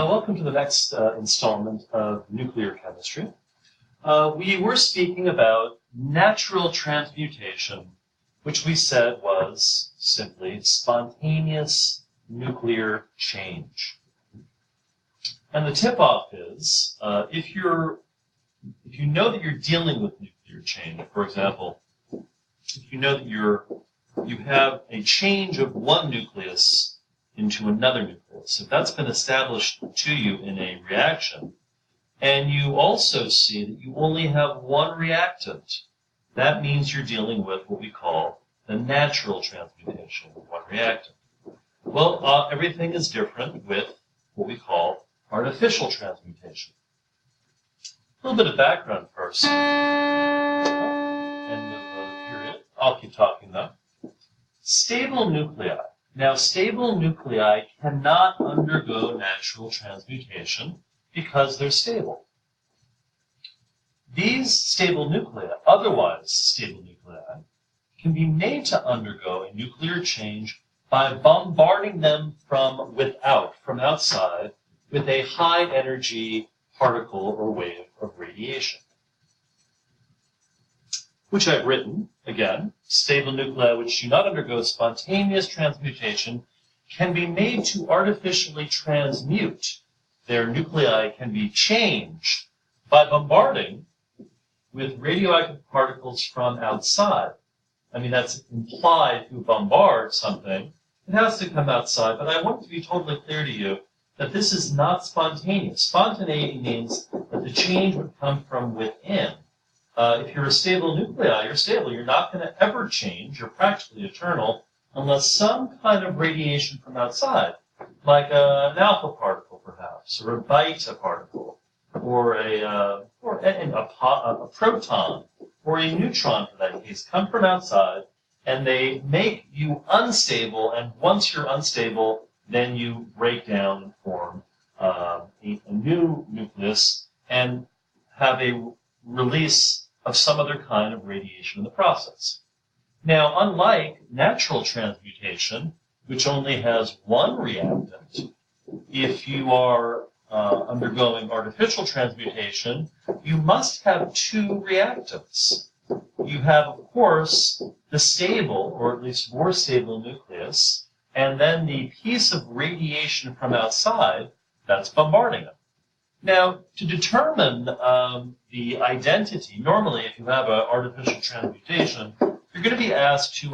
Welcome to the next installment of nuclear chemistry. We were speaking about natural transmutation, which we said was simply spontaneous nuclear change. And the tip-off is, if you know that you're dealing with nuclear change, for example, if you know that you have a change of one nucleus into another nucleus, if that's been established to you in a reaction, and you also see that you only have one reactant, that means you're dealing with what we call the natural transmutation of one reactant. Well, everything is different with what we call artificial transmutation. A little bit of background first. End of the period. I'll keep talking though. Stable nuclei. Now, stable nuclei cannot undergo natural transmutation because they're stable. These stable nuclei, otherwise stable nuclei, can be made to undergo a nuclear change by bombarding them from outside, with a high energy particle or wave of radiation, which I've written, again, stable nuclei which do not undergo spontaneous transmutation can be made to artificially transmute. Their nuclei can be changed by bombarding with radioactive particles from outside. I mean, that's implied. If you bombard something, it has to come outside, but I want to be totally clear to you that this is not spontaneous. Spontaneity means that the change would come from within. If you're a stable nuclei, you're stable. You're not going to ever change. You're practically eternal unless some kind of radiation from outside, like an alpha particle perhaps, or a beta particle, or a proton, or a neutron for that case, come from outside, and they make you unstable, and once you're unstable, then you break down and form a new nucleus and have a release of some other kind of radiation in the process. Now, unlike natural transmutation, which only has one reactant, if you are undergoing artificial transmutation, you must have two reactants. You have, of course, the stable, or at least more stable nucleus, and then the piece of radiation from outside that's bombarding it. Now, to determine the identity, normally if you have an artificial transmutation, you're going to be asked to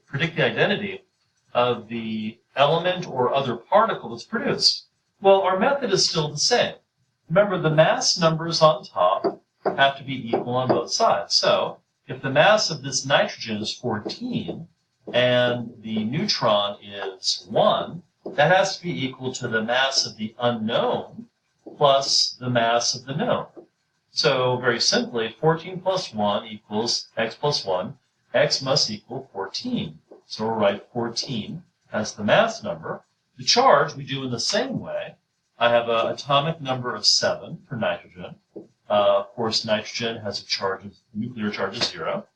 predict the identity of the element or other particle that's produced. Well, our method is still the same. Remember, the mass numbers on top have to be equal on both sides. So, if the mass of this nitrogen is 14 and the neutron is 1, that has to be equal to the mass of the unknown plus the mass of the known. So, very simply, 14 plus 1 equals x plus 1. X must equal 14. So we'll write 14 as the mass number. The charge we do in the same way. I have an atomic number of 7 for nitrogen. Of course, nitrogen has a nuclear charge of 0.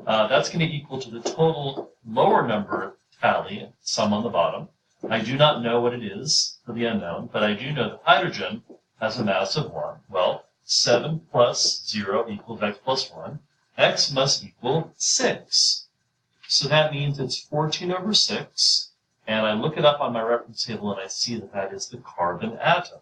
That's going to equal to the total lower number tally, sum on the bottom. I do not know what it is for the unknown, but I do know that hydrogen has a mass of 1. Well, 7 plus 0 equals x plus 1. X must equal 6. So that means it's 14 over 6, and I look it up on my reference table and I see that that is the carbon atom.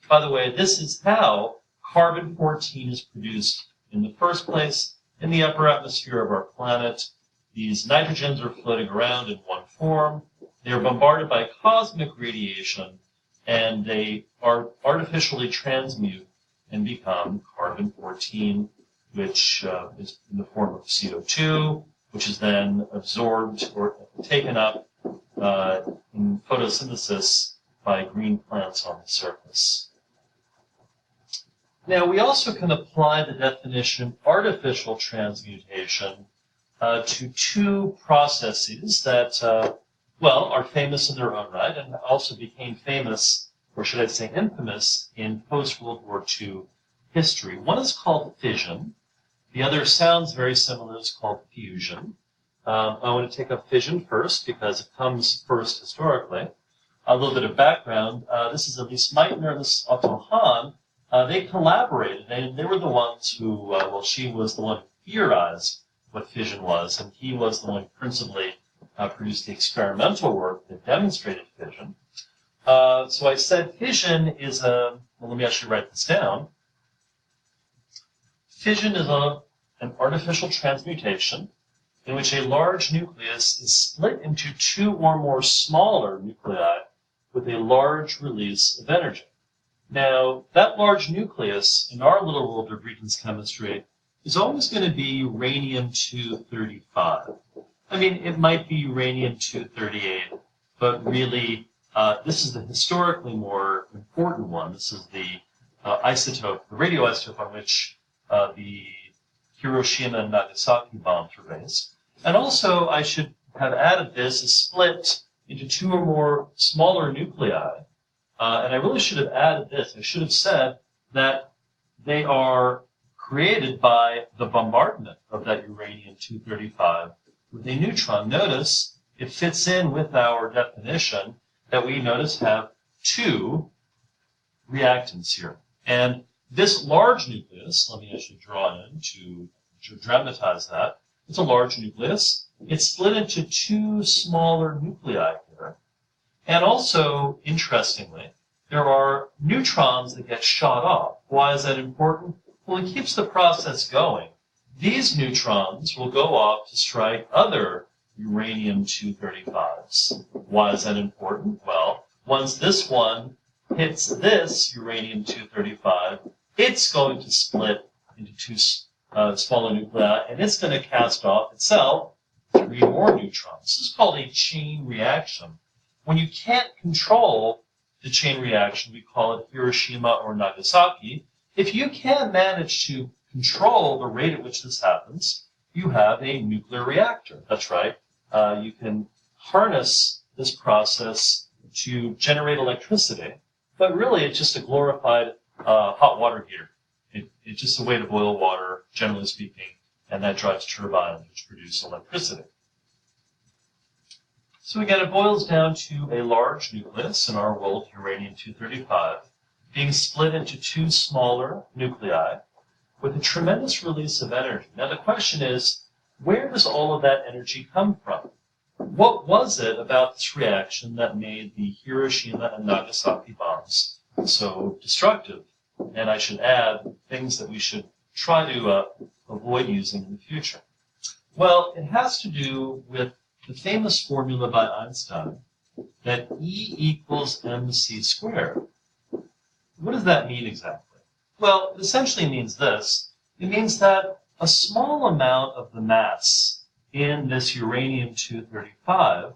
By the way, this is how carbon-14 is produced in the first place in the upper atmosphere of our planet. These nitrogens are floating around in one form. They are bombarded by cosmic radiation, and they are artificially transmute and become carbon-14, which is in the form of CO2, which is then absorbed or taken up in photosynthesis by green plants on the surface. Now, we also can apply the definition artificial transmutation to two processes that, are famous in their own right and also became famous, or should I say infamous, in post-World War II history. One is called fission. The other sounds very similar. It's called fusion. I want to take up fission first because it comes first historically. A little bit of background. This is Elise Meitner and this is Otto Hahn. They collaborated, and they were the ones who, well, she was the one who theorized what fission was, and he was the one who principally produced the experimental work that demonstrated fission. So I said fission is well, let me actually write this down. Fission is an artificial transmutation in which a large nucleus is split into two or more smaller nuclei with a large release of energy. Now, that large nucleus in our little world of Regents chemistry is always going to be uranium-235. I mean, it might be uranium-238, but really, this is the historically more important one. This is the isotope, the radioisotope on which the Hiroshima and Nagasaki bombs were based. And also, I should have added this is split into two or more smaller nuclei. And I really should have added this. I should have said that they are created by the bombardment of that uranium-235 with a neutron. Notice it fits in with our definition that we notice have two reactants here. And this large nucleus, let me actually draw it in to dramatize that. It's a large nucleus. It's split into two smaller nuclei here. And also, interestingly, there are neutrons that get shot off. Why is that important? Well, it keeps the process going. These neutrons will go off to strike other uranium-235s. Why is that important? Well, once this one hits this uranium-235, it's going to split into two smaller nuclei, and it's going to cast off itself three more neutrons. This is called a chain reaction. When you can't control the chain reaction, we call it Hiroshima or Nagasaki. If you can manage to control the rate at which this happens, you have a nuclear reactor. That's right. You can harness this process to generate electricity, but really it's just a glorified hot water heater. It's just a way to boil water, generally speaking, and that drives turbines which produce electricity. So again, it boils down to a large nucleus, in our world, uranium-235, being split into two smaller nuclei with a tremendous release of energy. Now the question is, where does all of that energy come from? What was it about this reaction that made the Hiroshima and Nagasaki bombs so destructive? And I should add things that we should try to avoid using in the future. Well, it has to do with the famous formula by Einstein that E equals mc squared. What does that mean exactly? Well, it essentially means this. It means that a small amount of the mass in this uranium-235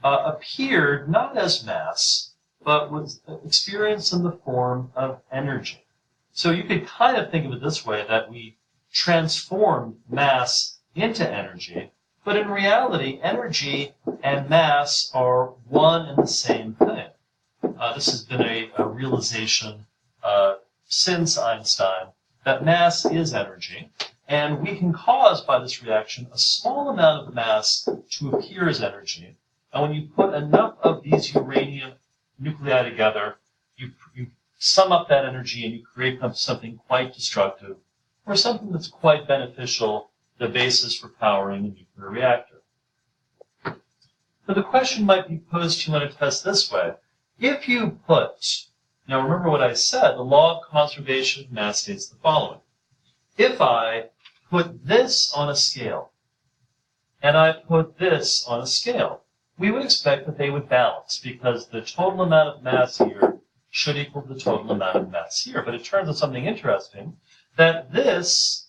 appeared not as mass, but was experienced in the form of energy. So you could kind of think of it this way, that we transformed mass into energy, but in reality, energy and mass are one and the same thing. This has been a realization since Einstein, that mass is energy, and we can cause, by this reaction, a small amount of mass to appear as energy. And when you put enough of these uranium nuclei together, you sum up that energy and you create something quite destructive, or something that's quite beneficial, the basis for powering a nuclear reactor. But the question might be posed to you on a test this way. If you put, now remember what I said, the law of conservation of mass states the following. If I put this on a scale, and I put this on a scale, we would expect that they would balance, because the total amount of mass here should equal the total amount of mass here. But it turns out something interesting, that this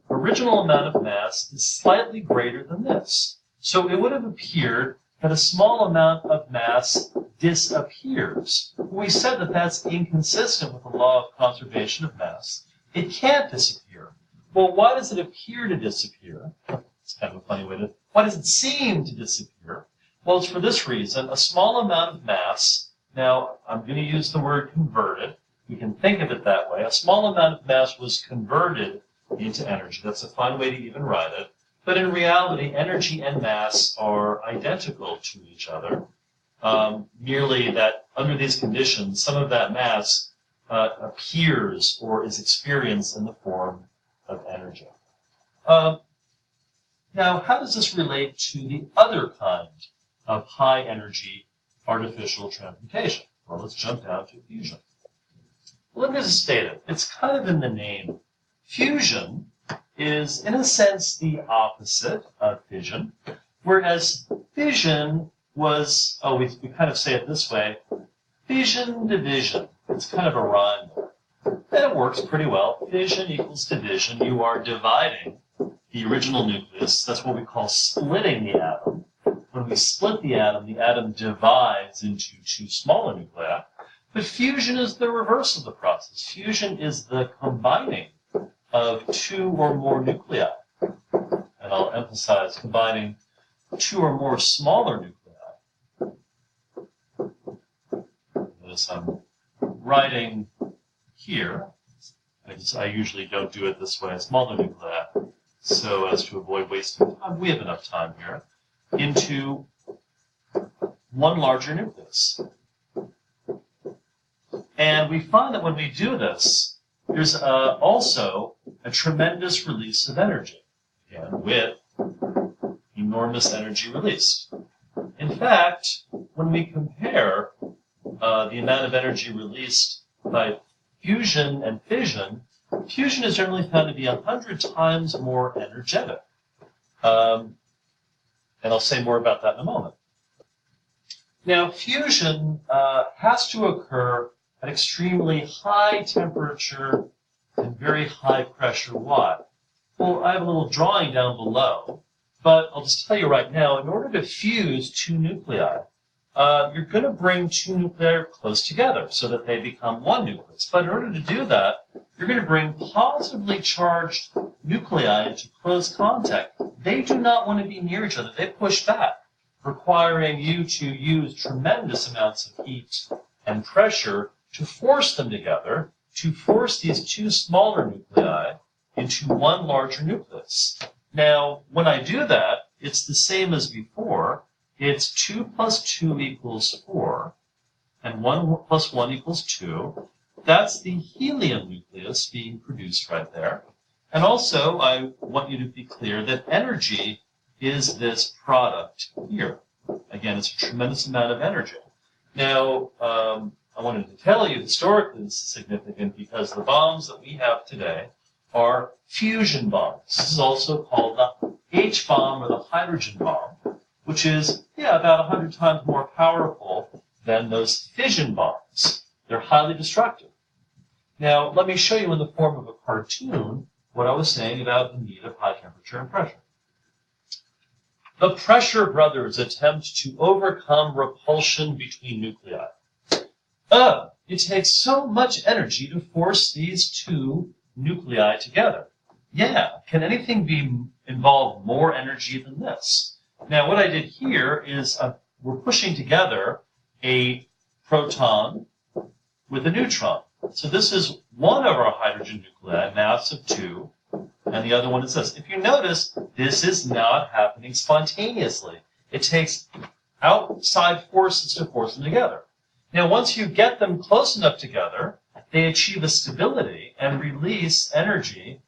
original amount of mass is slightly greater than this. So it would have appeared that a small amount of mass disappears. We said that that's inconsistent with the law of conservation of mass. It can't disappear. Well, why does it appear to disappear? It's kind of a funny way to, why does it seem to disappear? Well, it's for this reason. A small amount of mass, now I'm going to use the word converted. We can think of it that way. A small amount of mass was converted into energy. That's a fine way to even write it. But in reality, energy and mass are identical to each other. Merely that under these conditions, some of that mass appears or is experienced in the form of energy. Now, how does this relate to the other kind of high energy artificial transmutation? Well, let's jump down to fusion. Let me just state it. It's kind of in the name. Fusion is, in a sense, the opposite of fission, whereas fission was, we kind of say it this way, fission, division. It's kind of a rhyme. And it works pretty well. Fission equals division. You are dividing the original nucleus. That's what we call splitting the atom. When we split the atom divides into two smaller nuclei. But fusion is the reverse of the process. Fusion is the combining of two or more nuclei. And I'll emphasize combining two or more smaller nuclei. Notice I'm writing here. I usually don't do it this way, smaller nuclei, so as to avoid wasting time. We have enough time here. Into one larger nucleus. And we find that when we do this, there's also a tremendous release of energy, again, with enormous energy released. In fact, when we compare the amount of energy released by fusion and fission, fusion is generally found to be 100 times more energetic. And I'll say more about that in a moment. Now, fusion has to occur at extremely high temperature and very high pressure. Why? Well, I have a little drawing down below, but I'll just tell you right now, in order to fuse two nuclei, you're going to bring two nuclei close together so that they become one nucleus. But in order to do that, you're going to bring positively charged nuclei into close contact. They do not want to be near each other. They push back, requiring you to use tremendous amounts of heat and pressure to force them together, to force these two smaller nuclei into one larger nucleus. Now, when I do that, it's the same as before. It's 2 plus 2 equals 4, and 1 plus 1 equals 2. That's the helium nucleus being produced right there. And also, I want you to be clear that energy is this product here. Again, it's a tremendous amount of energy. Now, I wanted to tell you historically this is significant because the bombs that we have today are fusion bombs. This is also called the H-bomb or the hydrogen bomb, which is, about 100 times more powerful than those fission bombs. They're highly destructive. Now, let me show you in the form of a cartoon what I was saying about the need of high temperature and pressure. The pressure brothers attempt to overcome repulsion between nuclei. It takes so much energy to force these two nuclei together. Can anything involve more energy than this? Now, what I did here is we're pushing together a proton with a neutron. So this is one of our hydrogen nuclei, mass of 2, and the other one is this. If you notice, this is not happening spontaneously. It takes outside forces to force them together. Now, once you get them close enough together, they achieve a stability and release energy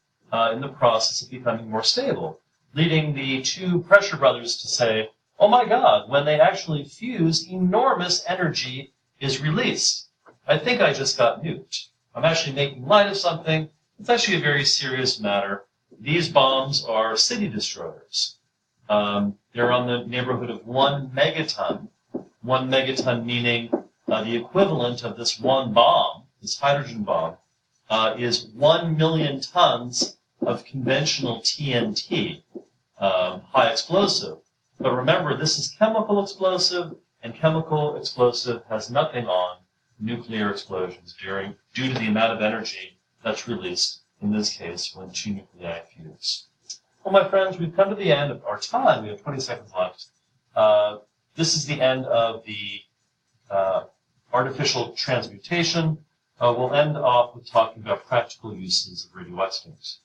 in the process of becoming more stable, leading the two pressure brothers to say, oh my God, when they actually fuse, enormous energy is released. I think I just got nuked. I'm actually making light of something. It's actually a very serious matter. These bombs are city destroyers. They're on the neighborhood of 1 megaton. 1 megaton meaning the equivalent of this one bomb, this hydrogen bomb, is 1 million tons of conventional TNT, high explosive. But remember, this is chemical explosive, and chemical explosive has nothing on nuclear explosions due to the amount of energy that's released, in this case, when two nuclei fuse. Well, my friends, we've come to the end of our time. We have 20 seconds left. This is the end of the artificial transmutation. We'll end off with talking about practical uses of radioisotopes.